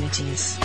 possibilities.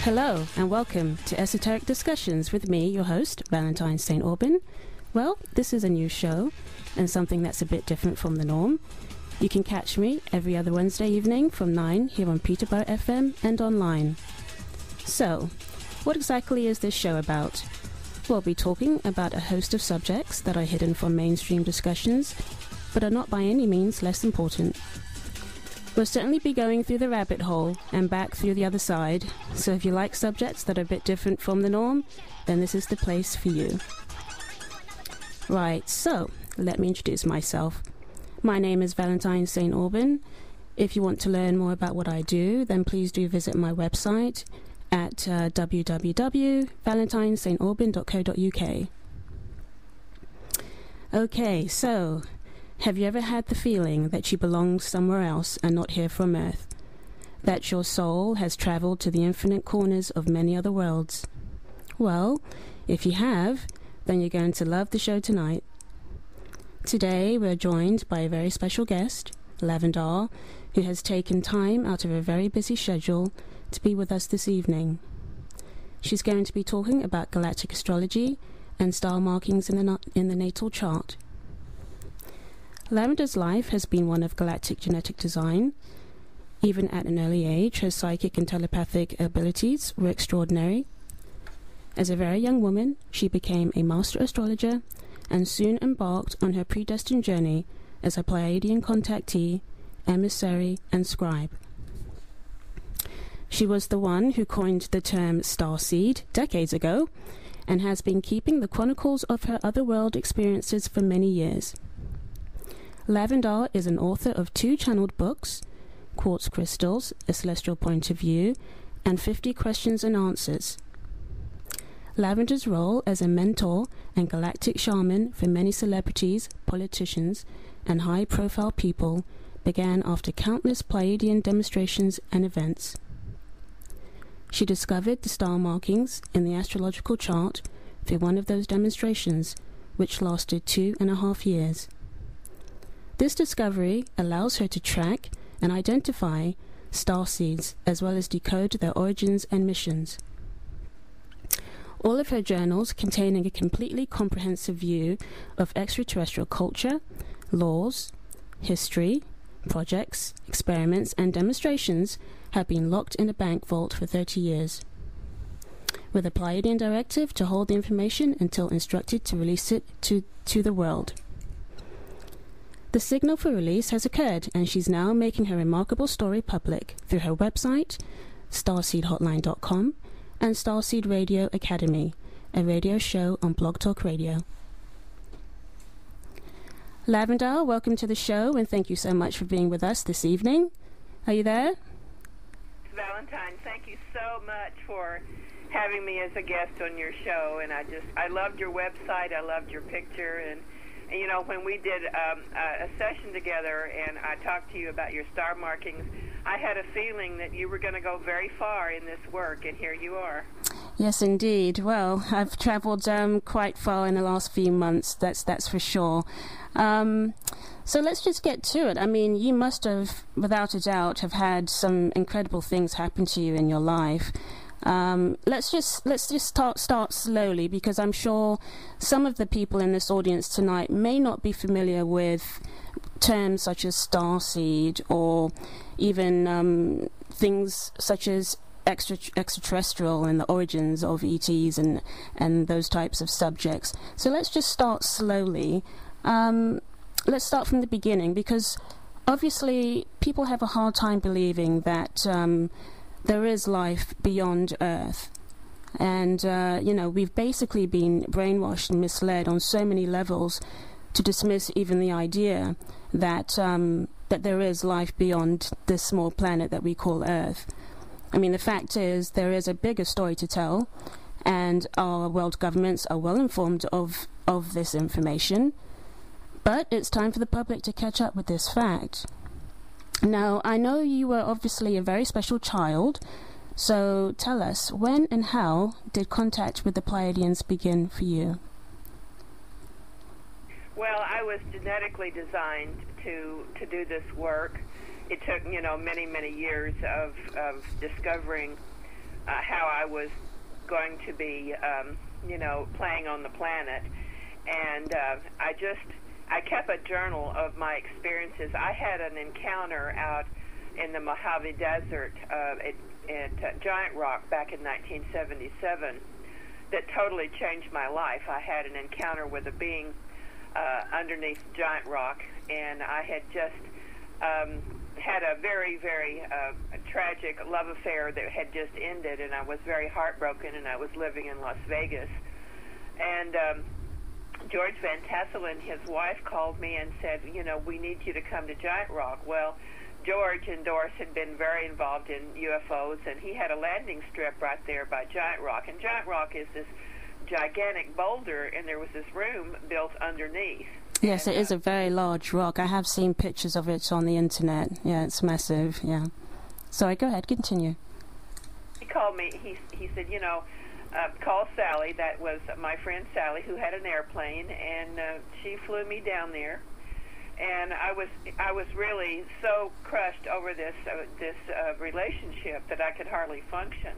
Hello and welcome to Esoteric Discussions with me, your host, Valentine St. Aubin. Well, this is a new show and something that's a bit different from the norm. You can catch me every other Wednesday evening from 9 here on Peterborough FM and online. So, what exactly is this show about? We'll be talking about a host of subjects that are hidden from mainstream discussions, but are not by any means less important. We'll certainly be going through the rabbit hole and back through the other side, so if you like subjects that are a bit different from the norm, then this is the place for you. Right, so let me introduce myself. My name is Valentine St. Aubin. If you want to learn more about what I do, then please do visit my website at www.valentinesaintaubin.co.uk. Okay, so have you ever had the feeling that you belong somewhere else and not here from Earth? That your soul has traveled to the infinite corners of many other worlds? Well, if you have, then you're going to love the show tonight. Today we're joined by a very special guest, Lavandar, who has taken time out of a very busy schedule to be with us this evening. She's going to be talking about galactic astrology and star markings in the natal chart. Lavandar's life has been one of galactic genetic design. Even at an early age, her psychic and telepathic abilities were extraordinary. As a very young woman, she became a master astrologer and soon embarked on her predestined journey as a Pleiadian contactee, emissary, and scribe. She was the one who coined the term starseed decades ago and has been keeping the chronicles of her otherworld experiences for many years. Lavandar is an author of 2 channeled books, Quartz Crystals, A Celestial Point of View, and 50 Questions and Answers. Lavandar's role as a mentor and galactic shaman for many celebrities, politicians, and high-profile people began after countless Pleiadian demonstrations and events. She discovered the star markings in the astrological chart through one of those demonstrations, which lasted 2.5 years. This discovery allows her to track and identify starseeds as well as decode their origins and missions. All of her journals, containing a completely comprehensive view of extraterrestrial culture, laws, history, projects, experiments, and demonstrations, have been locked in a bank vault for 30 years, with a Pleiadian directive to hold the information until instructed to release it to the world. The signal for release has occurred, and she's now making her remarkable story public through her website, starseedhotline.com, and Starseed Radio Academy, a radio show on Blog Talk Radio. Lavandar, welcome to the show, and thank you so much for being with us this evening. Are you there? Valentine, thank you so much for having me as a guest on your show, and I loved your website, I loved your picture, and you know, when we did a session together and I talked to you about your star markings, I had a feeling that you were going to go very far in this work, and here you are. Yes, indeed. Well, I've travelled quite far in the last few months, that's for sure. So let's just get to it. I mean, you must have, without a doubt, have had some incredible things happen to you in your life. Let's just start slowly, because I'm sure some of the people in this audience tonight may not be familiar with terms such as starseed, or even things such as extraterrestrial and the origins of ETs and those types of subjects. So let's just start slowly. Let's start from the beginning, because obviously people have a hard time believing that there is life beyond Earth. And, we've basically been brainwashed and misled on so many levels to dismiss even the idea that that there is life beyond this small planet that we call Earth. I mean, the fact is, there is a bigger story to tell, and our world governments are well informed of this information. But it's time for the public to catch up with this fact. Now, I know you were obviously a very special child, so tell us, when and how did contact with the Pleiadians begin for you? Well, I was genetically designed to do this work. It took, many, many years of discovering how I was going to be, playing on the planet. And I kept a journal of my experiences. I had an encounter out in the Mojave Desert at Giant Rock back in 1977 that totally changed my life. I had an encounter with a being underneath Giant Rock, and I had just had a very, very tragic love affair that had just ended, and I was very heartbroken, and I was living in Las Vegas. And George Van Tassel and his wife called me and said, we need you to come to Giant Rock. Well, George and Doris had been very involved in UFOs, and he had a landing strip right there by Giant Rock. And Giant Rock is this gigantic boulder, and there was this room built underneath. Yes, it is a very large rock. I have seen pictures of it on the internet. Yeah, it's massive, yeah. Sorry, go ahead, continue. He called me, he said, call Sally. That was my friend Sally, who had an airplane, and she flew me down there. And I was really so crushed over this relationship that I could hardly function.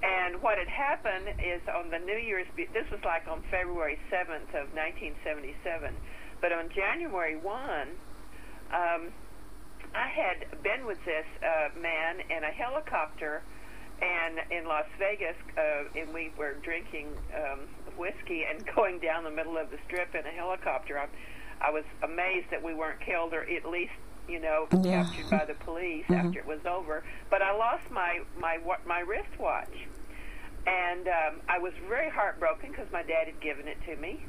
And what had happened is on the New Year's, this was like on February 7th of 1977, but on January 1, I had been with this man in a helicopter and in Las Vegas, and we were drinking whiskey and going down the middle of the strip in a helicopter. I was amazed that we weren't killed, or at least, captured by the police after it was over. But I lost my wristwatch, and I was very heartbroken because my dad had given it to me.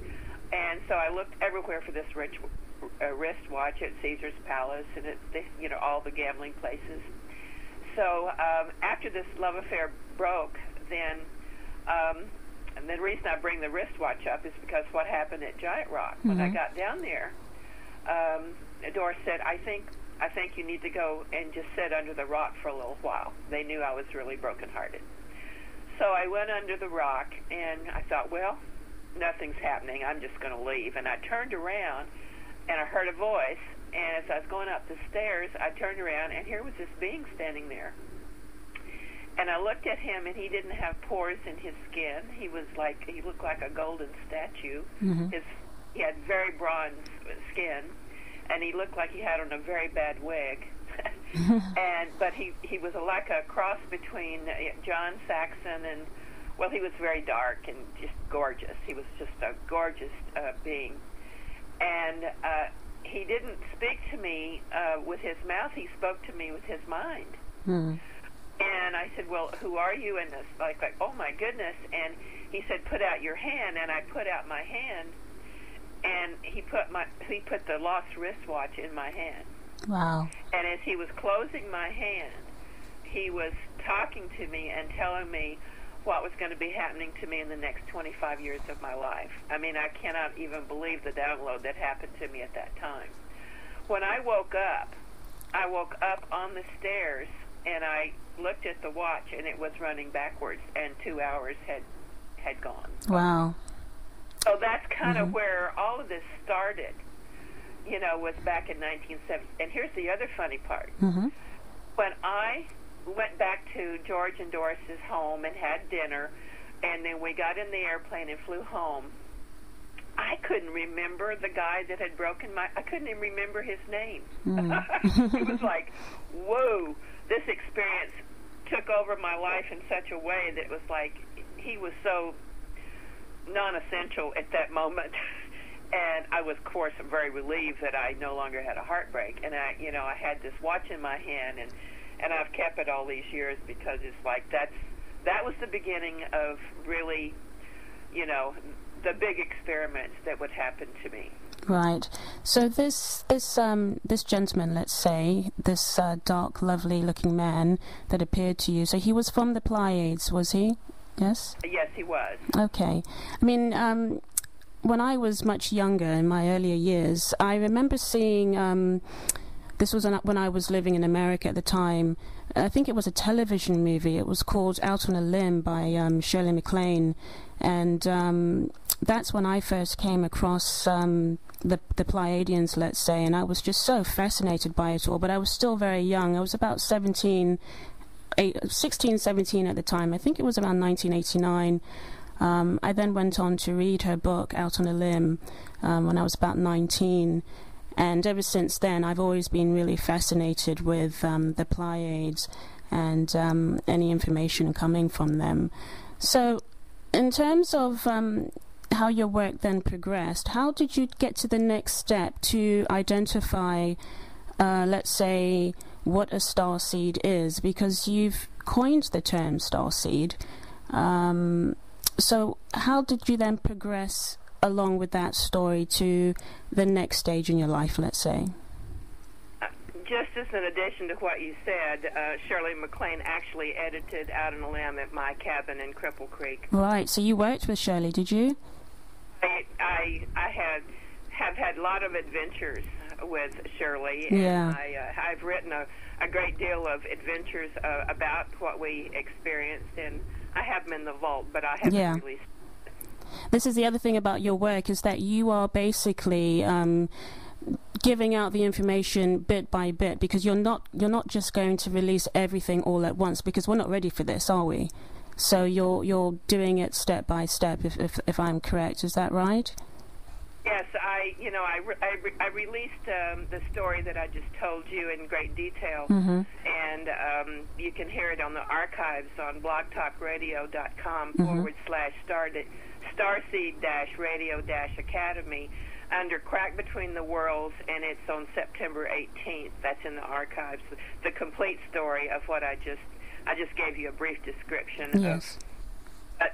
And so I looked everywhere for this wristwatch at Caesar's Palace and at all the gambling places. So after this love affair broke, then and the reason I bring the wristwatch up is because what happened at Giant Rock. When I got down there, Doris said, I think you need to go and just sit under the rock for a little while. They knew I was really brokenhearted. So I went under the rock, and I thought, well, nothing's happening. I'm just going to leave. And I turned around, and I heard a voice. And as I was going up the stairs, I turned around, and here was this being standing there. And I looked at him, and he didn't have pores in his skin. He looked like a golden statue. He had very bronze skin, and he looked like he had on a very bad wig. But he was like a cross between John Saxon and, well, he was very dark and just gorgeous. He was just a gorgeous being. And he didn't speak to me with his mouth. He spoke to me with his mind. And I said, well, who are you? And it's like, oh, my goodness. And he said, put out your hand. And I put out my hand, and he put the lost wristwatch in my hand. Wow. And as he was closing my hand, he was talking to me and telling me what was going to be happening to me in the next 25 years of my life. I mean, I cannot even believe the download that happened to me at that time. When I woke up, I woke up on the stairs, and I looked at the watch, and it was running backwards, and 2 hours had gone. Wow. So that's kind of where all of this started, was back in 1970. And here's the other funny part. Mm-hmm. When I went back to George and Doris's home and had dinner, and then we got in the airplane and flew home, I couldn't remember the guy that had broken I couldn't even remember his name. It was like, whoa, this experience took over my life in such a way that it was like he was so non-essential at that moment. And I was, of course, very relieved that I no longer had a heartbreak. And I had this watch in my hand, and I've kept it all these years because it's like that was the beginning of really, the big experiments that would happen to me. Right. So this gentleman, let's say, this dark, lovely-looking man that appeared to you. So he was from the Pleiades, was he? Yes. Yes, he was. Okay. I mean, when I was much younger, in my earlier years, I remember seeing. This was when I was living in America at the time. I think it was a television movie. It was called Out on a Limb by Shirley MacLaine, and that's when I first came across the Pleiadians, let's say, and I was just so fascinated by it all. But I was still very young. I was about 16, 17 at the time. I think it was around 1989. I then went on to read her book, Out on a Limb, when I was about 19. And ever since then, I've always been really fascinated with the Pleiades and any information coming from them. So in terms of how your work then progressed, how did you get to the next step to identify, let's say, what a starseed is? Because you've coined the term starseed. So how did you then progress along with that story to the next stage in your life, let's say? Just as an addition to what you said, Shirley MacLaine actually edited Out on a Limb at my cabin in Cripple Creek. Right, so you worked with Shirley, did you? I have had a lot of adventures with Shirley, yeah. And I've written a great deal of adventures about what we experienced, and I have them in the vault, but I haven't released. This is the other thing about your work, is that you are basically giving out the information bit by bit, because you're not just going to release everything all at once, because we're not ready for this, are we? So you're doing it step by step, if I'm correct. Is that right? Yes, I released the story that I just told you in great detail, and you can hear it on the archives on blogtalkradio.com /starseed-radio-academy under Crack Between the Worlds, and it's on September 18th. That's in the archives. The complete story of what I just gave you a brief description of. But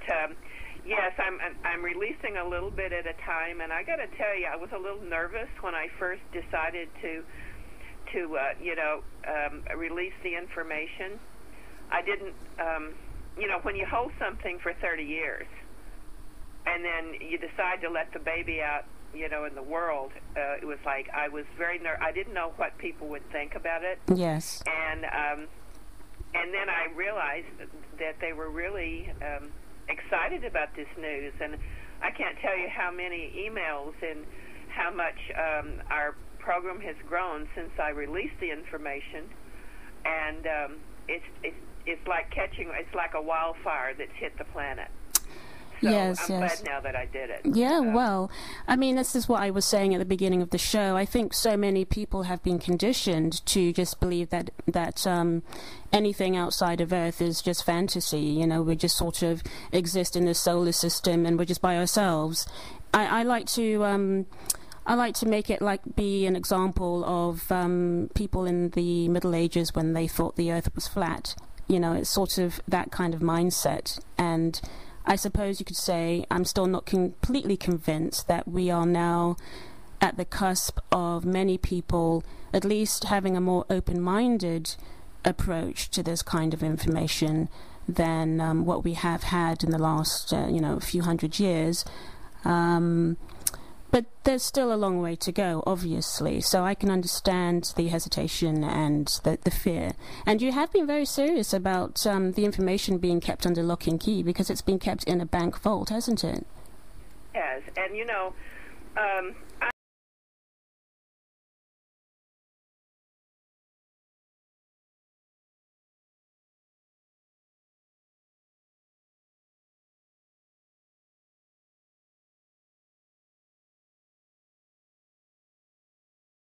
yes, I'm releasing a little bit at a time, and I got to tell you, I was a little nervous when I first decided to release the information. I didn't, when you hold something for 30 years, and then you decide to let the baby out, in the world, it was like I was very I didn't know what people would think about it. Yes. And then I realized that they were really excited about this news, and I can't tell you how many emails and how much our program has grown since I released the information, and it's like it's like a wildfire that's hit the planet. So I'm glad now that I did it. Yeah, well, I mean, this is what I was saying at the beginning of the show. I think so many people have been conditioned to just believe that anything outside of Earth is just fantasy. We just sort of exist in the solar system and we're just by ourselves. I like to make it be an example of people in the Middle Ages when they thought the Earth was flat. It's sort of that kind of mindset. And I suppose you could say I'm still not completely convinced that we are now at the cusp of many people at least having a more open-minded approach to this kind of information than what we have had in the last few hundred years. But there's still a long way to go, obviously, so I can understand the hesitation and the fear. And you have been very serious about the information being kept under lock and key, because it's been kept in a bank vault, hasn't it? Yes, and